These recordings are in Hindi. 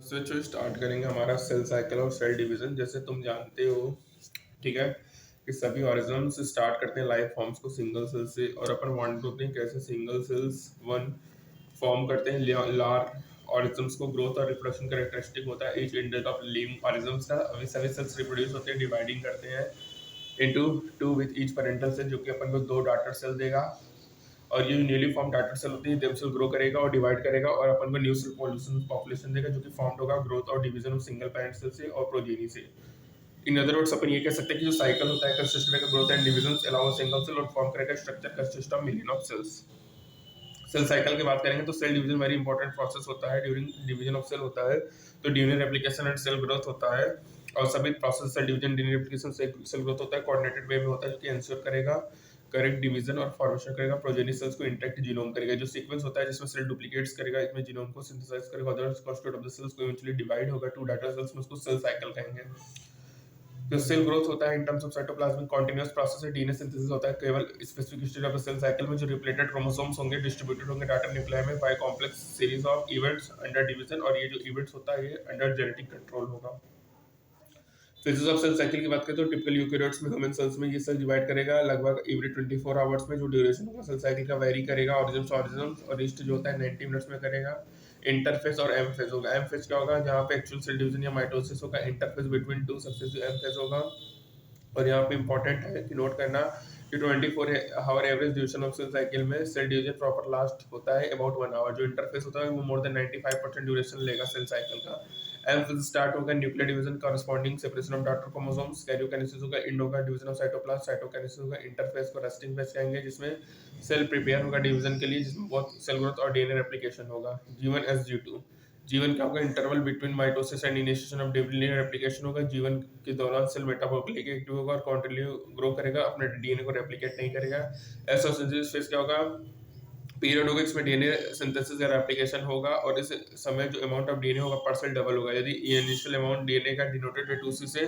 जो स्टार्ट करेंगे हमारा सेल साइकिल और सेल डिवीजन। जैसे तुम जानते हो, ठीक है, कि सभी ऑर्गेनिज्म्स स्टार्ट करते हैं लाइफ फॉर्म्स को सिंगल सेल से, और अपन वांट करते हैं कैसे सिंगल सेल्स वन फॉर्म करते हैं लार ऑर्गेनिज्म्स को। ग्रोथ और रिप्रोडक्शन कैरेक्टरिस्टिक होता है each individual of living organisms का। अभी सभी सेल्स रिप्रोड्यूस होते हैं, डिवाइडिंग करते हैं into two with each parental cell, जो कि अपन को दो डॉटर सेल देगा। और ये न्यूली फॉर्म डॉटर सेल होती है, देम सेल ग्रो करेगा और डिवाइड करेगा, और अपन को न्यू सेल पॉपुलेशन देगा, जो कि फॉर्म होगा ग्रोथ और division of single parent cell से और प्रोजेनी से। इन अदर वर्ड्स अपन ये कह सकते हैं कि जो साइकिल होता है कंसिस्ट करेगा growth and division allow single cell, और फॉर्म करेगा structure consist of million of cells. Cell cycle की बात करेंगे तो cell division very important process होता है। ड्यूरिंग डिवीजन ऑफ सेल होता है तो DNA replication and cell growth होता है, और सभी process cell division DNA replication से सेल ग्रोथ होता है कोऑर्डिनेटेड वे में होता है, जो कि इंश्योर करेगा करेक्ट डिवीजन और फॉर्मेशन करेगा प्रोजेनी सेल्स को इंटैक्ट जीनोम करेगा। जो सीक्वेंस होता है जिसमें सेल डुप्लीकेट्स करेगा, इसमें जीनोम को सिंथेसाइज करेगा, other constituent of the cells को इवेंचुअली डिवाइड होगा टू डाटा सेल्स में, उसको सेल साइकिल कहेंगे। जो सेल ग्रोथ होता है in terms of cytoplasmic continuous process है, डीएनए सिंथेसिस होता है केवल specific stage of the cell cycle में, जो रिप्लेटेड क्रोमोसोम्स होंगे डिस्ट्रीब्यूटेड होंगे डाटा न्यूक्लियाई में by complex series of events under division, और ये जो इवेंट्स होता है ये अंडर जेनेटिक कंट्रोल होगा। फेजेस ऑफ सेल साइकिल की बात करें तो टिपिकल यूकेरियोट्स में ह्यूमन सेल्स में ये सेल डिवाइड करेगा लगभग एवरी 24 आवर्स में। जो ड्यूरेशन होगा सेल साइकिल का वेरी करेगा ऑरिजिन से ऑरिजिन, और ईस्ट जो होता है 90 मिनट्स में करेगा। इंटरफेस और एम फेज होगा। एम फेज क्या होगा, जहाँ पे एक्चुअल सेल डिवीजन या माइटोसिस होगा। Interphase between two successive M phase होगा। और यहाँ पे इंपॉर्टेंट है कि नोट करना कि 24 hour average duration of cell cycle में सेल डिवीजन प्रॉपर लास्ट होता है अबाउट 1 आवर। जो इंटरफेस होता है वो मोर देन 95% ड्यूरेशन लेगा सेल साइकिल का। एम फिर स्टार्ट होगा nuclear division corresponding separation of daughter chromosomes. Karyokinesis होगा, एंड होगा डिवीजन ऑफ साइटोप्लाज्म। साइटोकाइनेसिस होगा, इंटरफेस को रेस्टिंग फेज कहेंगे, जिसमें सेल प्रिपेयर होगा डिवीजन के लिए, जिसमें बहुत सेल ग्रोथ और डीएनए रेप्लिकेशन होगा। जीवन SG2 जीवन क्या होगा, interval between mitosis and initiation of DNA replication होगा। जीवन के दौरान सेल मेटाबॉलिकली एक्टिव होगा और कंटिन्यू ग्रो करेगा, अपने डीएनए को रेप्लिकेट नहीं करेगा। एसोसिएशन फेज क्या होगा, पीरियड होगा इसमें डीएनए सिंथेसिस या रेप्लिकेशन होगा, और इस समय जो अमाउंट ऑफ डीएनए होगा पर सेल डबल होगा। यदि इनिशियल अमाउंट डीएनए का डिनोटेड है 2C से,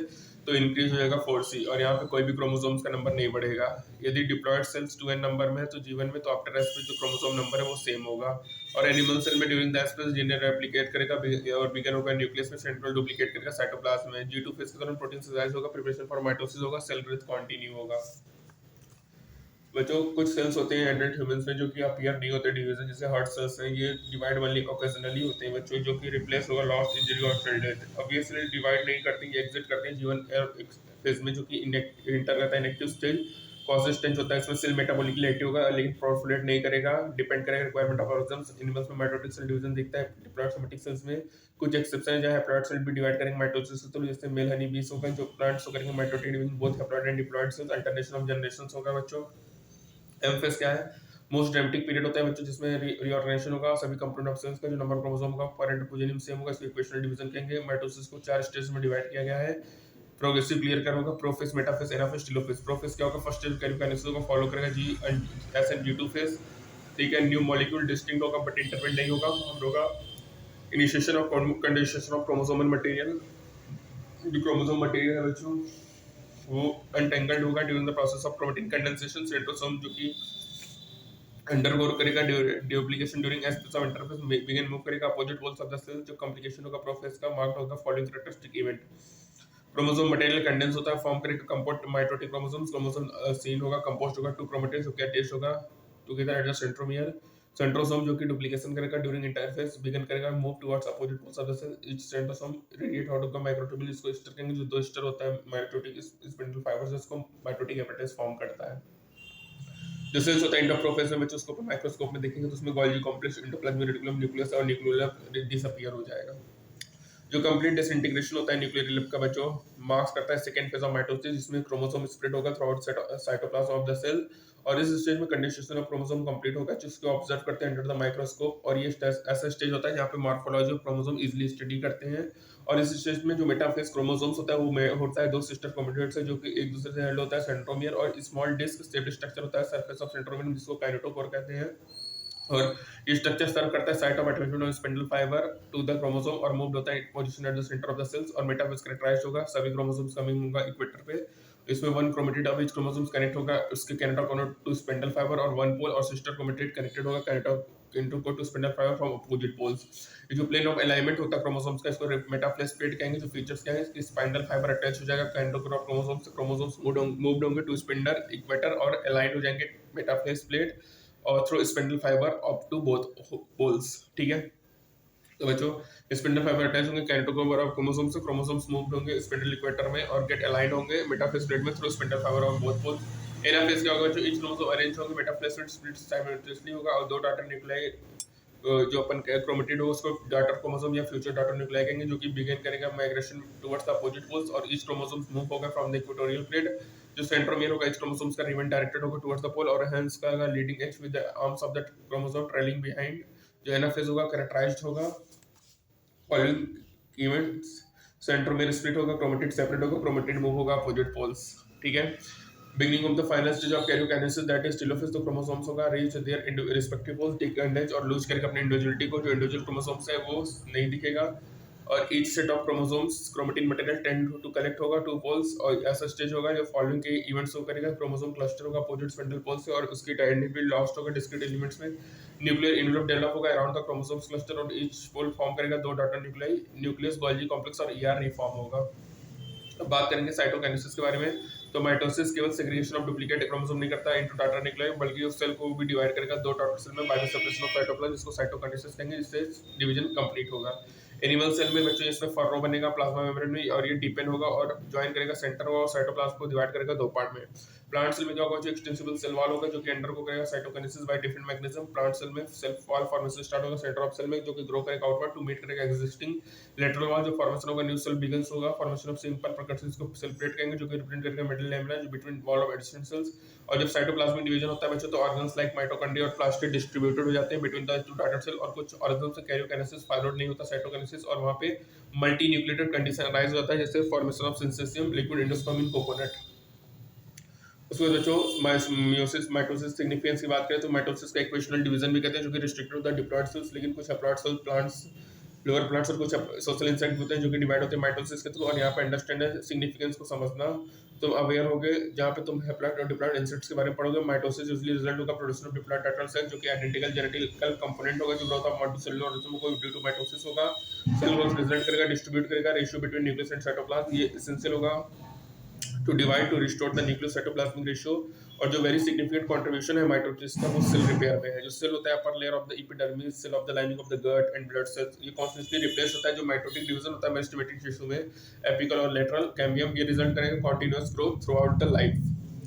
तो इंक्रीज हो जाएगा 4C, और यहाँ पे कोई भी क्रोमोसोम्स का नंबर नहीं बढ़ेगा। यदि डिप्लॉयड सेल्स 2n नंबर में है तो जीवन में, तो आफ्टर एस जो क्रोमोसोम नंबर है वो सेम होगा। और एनिमल सेल में during the space DNA replicate करेगा और बिगन होगा न्यूक्लियस में, सेंट्रल डुप्लीकेट करेगा साइटोप्लाज्म में। G2 फेज के दौरान प्रोटीन सिंथेसाइज होगा, प्रिपरेशन फॉर माइटोसिस होगा, सेल ग्रोथ कंटिन्यू होगा। बच्चों कुछ सेल्स होते हैं एडल्ट ह्यूमंस में जो कि अपीयर नहीं होते डिवीजन, जैसे हार्ट सेल्स हैं, ये डिवाइड ओनली ओकेजनली होते हैं बच्चों, जो कि रिप्लेस होगा लॉस्ट इंजरी और सेल डेथ। ऑब्वियसली डिवाइड नहीं करते, ये एग्जिट करते हैं जीवन फेज में, जो कि इंटर करता है इनएक्टिव स्टेज। कॉन्सिस्टेंट स्टेज होता है, इसमें सेल मेटाबॉलिकली एक्टिव होगा लेकिन प्रोलिफरेट नहीं करेगा, डिपेंड करेगा रिक्वायरमेंट ऑफ ऑर्गेनिज्म्स। एनिमल्स में माइटोटिक सेल डिवीजन दिखता है, डिप्लॉयड सोमैटिक सेल्स में कुछ एक्सेप्शन है जहाँ हैप्लॉयड सेल भी डिवाइड करेंगे माइटोसिस से, तो जैसे मेल हनी बीस होगा, जो प्लांट्स को करेंगे mitotic division both haploid and diploid cells. Alternation of generations होगा बच्चों। एमफेस क्या है, मोस्ट ड्रामेटिक पीरियड होता है बच्चों, जिसमें रीऑर्गेनाइजेशन होगा सभी कंपोनेंट ऑफ सेल्स का। जो नंबर क्रोमोसोम होगा पेरेंट प्रोजेनिम सेम होगा, इसको इक्वेशनल डिवीजन कहेंगे। माइटोसिस को 4 स्टेज में डिवाइड किया गया है। प्रोग्रेसिव क्लियर कर होगा, prophase, metaphase, anaphase, telophase. Prophase क्या होगा, फर्स्ट स्टेज कैरियोकाइनेसिस होगा, फॉलो करेगा GS and G2 फेज, ठीक है। न्यू मॉलिक्यूल डिस्टिंक्ट होगा बट इंटरवेंट नहीं होगा, होगा initiation of condensation of chromosomal material. जो क्रोमोसोम मटेरियल है बच्चों वो अनटेंगल्ड होगा during the process of chromatin condensation. Centrosome जो कि अंडरगो करेगा duplication during S phase of interphase, begin move करेगा opposite poles of the cell. जो कॉम्प्लिकेशन होगा प्रोफेस का, मार्क्ड होगा following characteristic event. Chromosome material condense होता है, फॉर्म करेगा compound mitotic chromosomes. Chromosome seen होगा, कंपोस्ट होगा, 2 क्रोमेटिड्स, जो क्या टेस्ट होगा together at the centromere. Centrosome जो कि डुप्लीकेशन करेगा ड्यूरिंग इंटरफेस, बिगिन करेगा move towards opposite poles of the cell. Each centrosome radiate out of the microtubule, इसको स्टर कहेंगे। जो दो स्टर होता है माइटोटिक स्पिंडल फाइबर से, उसको माइटोटिक एपेटाइज फॉर्म करता है। जो सेल्स होता है इंटरप्रोफेस में बच्चों, उसको माइक्रोस्कोप में देखेंगे तो उसमें Golgi complex, endoplasmic reticulum, nucleus और न्यूक्लियर डिसअपीयर हो जाएगा। जो कंप्लीट डिसइंटीग्रेशन होता है न्यूक्लियर लिप का बच्चों, मार्क्स करता है सेकंड फेज ऑफ माइटोसिस, जिसमें क्रोमोसोम स्प्रेड होगा throughout cytoplasm of the cell, और इस स्टेज में कंडेंसेशन ऑफ क्रोमोसोम कंप्लीट होगा, जिसको ऑब्जर्व करते हैं अंडर द माइक्रोस्कोप। और ये ऐसा स्टेज होता है जहाँ पे morphology of chromosome easily study करते हैं। और इस स्टेज में जो मेटाफेज क्रोमोसोम्स होता है वो होता है 2 सिस्टर क्रोमेटिड्स से, जो कि एक दूसरे से हेल्ड होता है, सेंट्रोमियर, और स्मॉल डिस्क शेप्ड स्ट्रक्चर होता है सरफेस ऑफ सेंट्रोमियर, जिसको काइनेटोकोर कहते हैं। और ये स्ट्रक्चर सर्व करता है site of attachment of spindle fibre to the chromosome, और मूव्ड होता है position at the centre of the cells. और मेटाफेज कैरेक्टराइज्ड होगा, सभी क्रोमोसोम्स कमिंग होगा इक्वेटर पे। इसमें 1 chromatid of each chromosomes connect होगा उसके कैनेटोकोर टू स्पिंडल फाइबर, और 1 पोल और सिस्टर क्रोमेटिड कनेक्टेड होगा इंटरकोट to spindle fibre from opposite poles. ये जो प्लेन ऑफ अलाइनमेंट होता है क्रोमोसोम्स का, इसको मेटाप्लेस प्लेट कहेंगे। जो फीचर्स क्या है, इसकी स्पाइंडल फाइबर अटैच हो जाएगा कैंटोकोर ऑफ क्रोमोसोम से, क्रोमोसोम्स मूव्ड होंगे टू स्पिंडल इक्वेटर और अलाइन हो जाएंगे मेटाप्लेस प्लेट और through spindle fibre up to both poles. ठीक है, तो बच्चों स्पिंडल फाइबर अटैच होंगे कैंटोकोर ऑफ क्रोमोसोम से, क्रोमोसोम्स मूव्ड होंगे स्पिंडल इक्वेटर में और गेट अलाइंड होंगे मेटाफेस प्लेट में through spindle fibre of both poles. Anaphase क्या होगा, जो ईच क्रोमोसोम अरेंज होंगे मेटाफेस में स्प्लिट साइमल्टेनियसली होगा और दो डाटर न्यूक्लियाई जो अपन क्रोमेटिड हो उसको डाटर क्रोमोसोम या फ्यूचर डाटर न्यूक्लियाई कहेंगे, जो कि बिगिन करेगा migration towards the opposite poles और ईच क्रोमोसोम्स मूव होगा फ्रॉम द इक्वेटोरियल प्लेट। जो सेंट्रोमियर होगा ईच क्रोमोसोम्स का रिबन डायरेक्टेड होगा टुवर्ड्स द पोल और हेंस का leading edge with the arms of the chromosome trailing behind. जो एनाफेस होगा कैरेक्टराइज्ड होगा फॉलोइंग इवेंट्स, सेंट्रोमियर स्प्लिट होगा, क्रोमेटिड सेपरेट होगा, क्रोमेटिड मूव होगा अपोजिट पोल्स। ठीक है, beginning of the final stage of karyokinesis that is telophase, तो क्रोमोसोम्स होगा reach their respective poles, decondense और लूज करेगा अपने इंडिविजुअलिटी को। जो इंडिविजुअल क्रोमोसोम्स है वो नहीं दिखेगा और each set of chromosomes chromatin material tend to collect होगा टू पोल्स और ऐसा स्टेज होगा जो फॉलोइंग के इवेंट्स हो करेगा। क्रोमोसोम क्लस्टर होगा अपोजिट स्पिंडल पोल से और उसकी आइडेंटिटी लॉस्ट होगा डिस्क्रीट एलिमेंट्स में। न्यूक्लियर इनवेलप डेवलप होगा अराउंड द क्रोमोसोम्स क्लस्टर और ईच पोल फॉर्म करेगा दो daughter nuclei, nucleus Golgi complex और ईआर रिफॉर्म होगा। अब बात करेंगे साइटोकाइनेसिस के बारे में। तो माइटोसिस केवल सेग्रीगेशन ऑफ डुप्लीकेट क्रोमोसोम नहीं करता इनटू डाटर न्यूक्लियाई, बल्कि उस सेल को भी डिवाइड करेगा दो डाटर सेल में by the separation of cytoplasm, जिसको साइटोकाइनेसिस कहेंगे, जिससे डिवीजन कंप्लीट होगा। एनिमल सेल में बच्चों इसमें फर्रो बनेगा प्लाज्मा मेम्ब्रेन में और ये डिपेंड होगा और ज्वाइन करेगा सेंटर होगा और साइटोप्लाज्म को डिवाइड करेगा दो पार्ट में। प्लांट सेल में क्या होगा, जो एक्सटेंसिबल सेल वॉल होगा जो कि अंडर को करेगा cytokinesis by different mechanism. Plant cell में सेल वॉल फॉर्मेशन स्टार्ट होगा सेंटर ऑफ सेल में, जो कि ग्रो करेगा आउटवर्ड टू मीट करेगा एक्सिस्टिंग लेटरल वॉल। जो फॉर्मेशन होगा न्यू सेल बिगिंस होगा, फॉर्मेशन ऑफ सिंपल प्रकर्षण को सेल प्लेट कहेंगे, जो कि रिप्रेजेंट करेगा मिडिल लैमिना जो between wall of addition cells. और जब साइटोप्लाज्मिक डिवीजन होता है बच्चों, तो ऑर्गन्स लाइक माइटोकॉन्ड्रिया और प्लास्टिड डिस्ट्रीब्यूटेड हो जाते हैं between the two daughter cell, और कुछ ऑर्गन्स से कैरियोकाइनेसिस फॉलोड नहीं होता साइटोकाइनेसिस, और वहां पे मल्टी न्यूक्लिएटेड कंडीशन अराइज होता है, जैसे formation of syncytium liquid endosperm in coconut. उसके बाद बच्चों मियोसिस माइटोसिस सिग्निफिकेंस की बात करें तो माइटोसिस का इक्वेशनल डिवीजन भी कहते हैं, जो कि रिस्ट्रिक्टेड होता है डिप्लॉयड सेल्स, लेकिन कुछ haploid cell plants lower plants और कुछ सोशल इंसेक्ट होते हैं जो कि डिवाइड होते हैं माइटोसिस के थ्रू। और यहाँ पे अंडरस्टैंड है सिग्निफिकेंस को समझना, तुम अवेयर होगे जहाँ पे तुम हैप्लॉयड और डिप्लॉयड इंसेक्ट्स के बारे में पढ़ोगे। माइटोसिस यूजुअली रिजल्ट होगा production of diploid daughter cell, जो कि आइडेंटिकल जेनेटिकल कंपोनेंट होगा, जो ग्रोथ ऑफ मल्टीसेलुलर ऑर्गेनिज्म को ड्यू टू माइटोसिस होगा। सेल ग्रोथ रिजल्ट करेगा, डिस्ट्रीब्यूट करेगा, ratio between nucleus and cytoplasm ये एसेंशियल होगा to divide to restore the nucleus cytoplasmic ratio. और जो वेरी सिग्निफिकेंट कंट्रीब्यूशन है माइटोसिस का वो सेल रिपेयर में है। जो सेल होता है upper layer of the epidermis cell of the lining of the gut and blood cells, ये कॉन्स्टेंटली रिप्लेस होता है। जो माइटोटिक डिवीजन होता है मेरिस्टेमेटिक टिश्यू में एपिकल और लेटरल कैम्बियम, ये रिजल्ट करेंगे continuous growth throughout the life.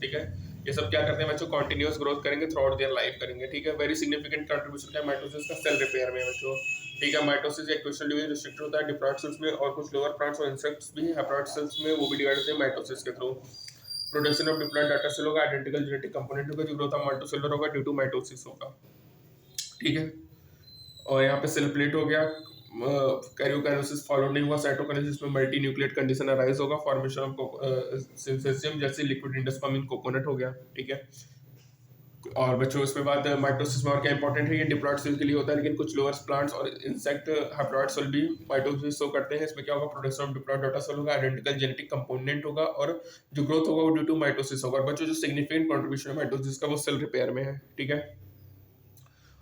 ठीक है, ये सब क्या करते हैं बच्चों, कॉन्टिन्यूअस ग्रोथ करेंगे थ्रू आउट देयर लाइफ करेंगे। ठीक है, वेरी सिग्निफिकेंट कंट्रीब्यूशन है माइटोसिस का सेल रिपेयर में बच्चों। ठीक है, माइटोसिस एक क्वेश्चन डिवीजन रिस्ट्रिक्टेड होता है डिप्लॉयड सेल्स में, और कुछ लोअर प्लांट्स और इंसेक्ट्स भी हैप्लॉयड सेल्स में वो भी डिवाइड होते हैं माइटोसिस के through. Production of diploid daughter cell होगा, आइडेंटिकल जेनेटिक कंपोनेंट होगा, जो ग्रोथ ऑफ मल्टीसेलुलर होगा ड्यू टू माइटोसिस होगा। ठीक है, और यहाँ पे सेल प्लेट हो गया, कैरियोकाइनेसिस फॉलो नहीं हुआ, साइटोकाइनेसिस में मल्टी न्यूक्लिएट कंडीशन अराइज होगा, फॉर्मेशन ऑफ सिंसेसियम जैसे लिक्विड एंडोस्पर्म इन कोकोनट हो गया। ठीक है, और बच्चों इसके बाद माइटोसिस में और क्या इंपॉर्टेंट है, ये डिप्लॉयड सेल के लिए होता है, लेकिन कुछ लोअर प्लांट्स और इंसेक्ट हैप्लॉयड सेल भी माइटोसिस शो करते हैं। इसमें क्या होगा, production of diploid daughter cell होगा, आइडेंटिकल जेनेटिक कंपोनेंट होगा, और जो ग्रोथ होगा वो ड्यू टू माइटोसिस होगा। और बच्चों जो सिग्निफिकेंट कंट्रीब्यूशन है माइटोसिस का वो सेल रिपेयर में है। ठीक है,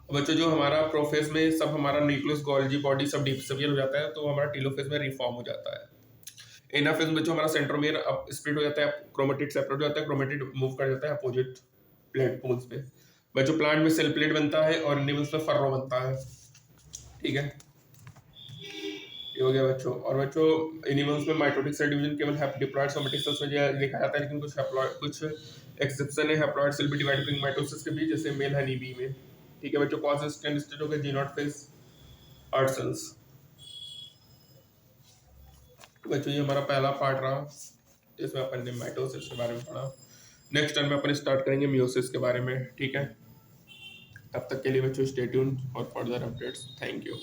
और बच्चों जो हमारा प्रोफेज में सब हमारा न्यूक्लियस गोल्जी बॉडी सब डिसअपियर हो जाता है, तो हमारा टीलोफेज में रिफॉर्म हो जाता है। एनाफेज में बच्चों हमारा सेंट्रोमियर अप स्प्लिट हो जाता है, क्रोमेटिड सेपरेट हो जाता है, क्रोमेटिड मूव कर जाता है अपोजिट प्लेट पोल्स पे। बच्चों प्लांट में सेल प्लेट बनता है और एनिमल्स में फर्रो बनता है। ठीक है, ये हो गया बच्चों। और बच्चों एनिमल्स में माइटोटिक सेल डिवीजन केवल डिप्लॉयड सोमेटिक सेल्स में देखा जाता है, लेकिन कुछ एक्सेप्शन है हैप्लॉयड सेल भी डिवाइड करेंगे माइटोसिस के भी, जैसे मेल हनी बी में। ठीक है बच्चों, कॉज स्टैंड स्टेट हो गया जी नॉट फेस आर्ट सेल्स। बच्चों ये हमारा पहला पार्ट रहा, इसमें अपन ने माइटोसिस के बारे में पढ़ा। नेक्स्ट टाइम में अपन स्टार्ट करेंगे मियोसिस के बारे में। ठीक है, तब तक के लिए बच्चों stay tuned for further updates. Thank you.